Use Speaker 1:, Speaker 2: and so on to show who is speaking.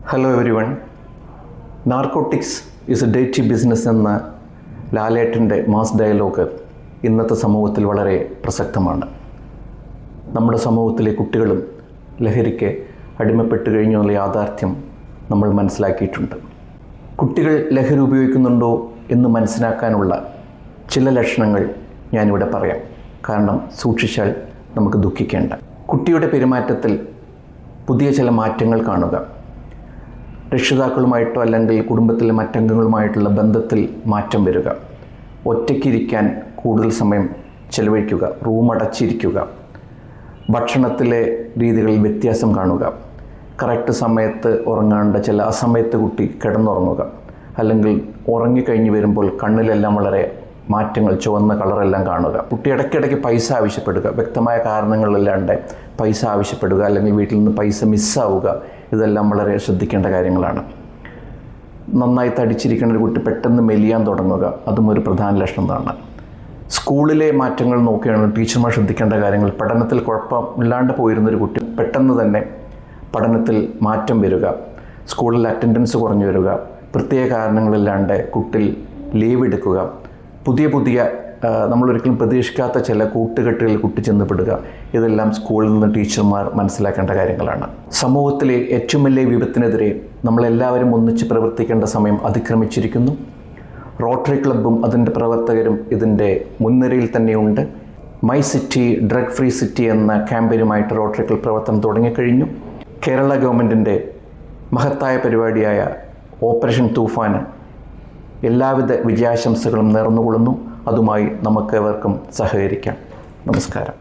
Speaker 1: Hello every one. Narcotics is A deity business എന്ന ലാലേട്ടൻ്റെ mass dialogue ഇന്നത്തെ സമൂഹത്തിൽ വളരെ പ്രസക്തമാണ്. നമ്മുടെ സമൂഹത്തിലെ കുട്ടികളും ലഹരിക്ക് അടിമപ്പെട്ട് കഴിഞ്ഞുള്ള യാഥാർത്ഥ്യം നമ്മൾ മനസ്സിലാക്കിയിട്ടുണ്ട്. കുട്ടികൾ ലഹരി ഉപയോഗിക്കുന്നുണ്ടോ എന്ന് മനസ്സിലാക്കാനുള്ള ചില ലക്ഷണങ്ങൾ ഞാനിവിടെ പറയാം. കാരണം സൂക്ഷിച്ചാൽ നമുക്ക് ദുഃഖിക്കേണ്ട. കുട്ടിയുടെ പെരുമാറ്റത്തിൽ പുതിയ ചില മാറ്റങ്ങൾ കാണുക. രക്ഷിതാക്കളുമായിട്ടോ അല്ലെങ്കിൽ കുടുംബത്തിലെ മറ്റംഗങ്ങളുമായിട്ടുള്ള ബന്ധത്തിൽ മാറ്റം വരിക. ഒറ്റയ്ക്കിരിക്കാൻ കൂടുതൽ സമയം ചെലവഴിക്കുക. റൂം അടച്ചിരിക്കുക. ഭക്ഷണത്തിലെ രീതികളിൽ വ്യത്യാസം കാണുക. കറക്റ്റ് സമയത്ത് ഉറങ്ങാണ്ട് ചില അസമയത്ത് കുട്ടി കിടന്നുറങ്ങുക. അല്ലെങ്കിൽ ഉറങ്ങിക്കഴിഞ്ഞ് വരുമ്പോൾ കണ്ണിലെല്ലാം വളരെ മാറ്റങ്ങൾ, ചുവന്ന കളറെല്ലാം കാണുക. കുട്ടി ഇടയ്ക്കിടയ്ക്ക് പൈസ ആവശ്യപ്പെടുക. വ്യക്തമായ കാരണങ്ങളില്ലാണ്ട് പൈസ ആവശ്യപ്പെടുക, അല്ലെങ്കിൽ വീട്ടിൽ നിന്ന് പൈസ മിസ്സാവുക. ഇതെല്ലാം വളരെ ശ്രദ്ധിക്കേണ്ട കാര്യങ്ങളാണ്. നന്നായി തടിച്ചിരിക്കുന്ന ഒരു കുട്ടി പെട്ടെന്ന് മെലിയാൻ തുടങ്ങുക, അതും ഒരു പ്രധാന ലക്ഷണമാണ്. സ്കൂളിലെ മാറ്റങ്ങൾ നോക്കുകയാണെങ്കിൽ ടീച്ചർമാർ ശ്രദ്ധിക്കേണ്ട കാര്യങ്ങൾ, പഠനത്തിൽ കുഴപ്പമില്ലാണ്ട് പോയിരുന്നൊരു കുട്ടി പെട്ടെന്ന് തന്നെ പഠനത്തിൽ മാറ്റം വരിക, സ്കൂളിൽ അറ്റൻഡൻസ് കുറഞ്ഞു വരിക, പ്രത്യേക കാരണങ്ങളില്ലാണ്ട് കുട്ടി ലീവ് എടുക്കുക, പുതിയ നമ്മളൊരിക്കലും പ്രതീക്ഷിക്കാത്ത ചില കൂട്ടുകെട്ടുകളിൽ കുട്ടി ചെന്നപ്പെടുക. ഇതെല്ലാം സ്കൂളിൽ നിന്ന് ടീച്ചർമാർ മനസ്സിലാക്കേണ്ട കാര്യങ്ങളാണ്. സമൂഹത്തിലെ ഏറ്റവും വലിയ വിപത്തിനെതിരെ നമ്മളെല്ലാവരും ഒന്നിച്ച് പ്രവർത്തിക്കേണ്ട സമയം അതിക്രമിച്ചിരിക്കുന്നു. റോട്ടറി ക്ലബ്ബും അതിൻ്റെ പ്രവർത്തകരും ഇതിൻ്റെ മുൻനിരയിൽ തന്നെയുണ്ട്. My city drug free city എന്ന ക്യാമ്പയിനുമായിട്ട് റോട്ടറി ക്ലബ്ബ് പ്രവർത്തനം തുടങ്ങിക്കഴിഞ്ഞു. കേരള ഗവൺമെൻറ്റിൻ്റെ മഹത്തായ പരിപാടിയായ ഓപ്പറേഷൻ തൂഫാന് എല്ലാവിധ വിജയാശംസകളും നേർന്നുകൊള്ളുന്നു. അതുമായി നമുക്കേവർക്കും സഹകരിക്കാം. നമസ്കാരം.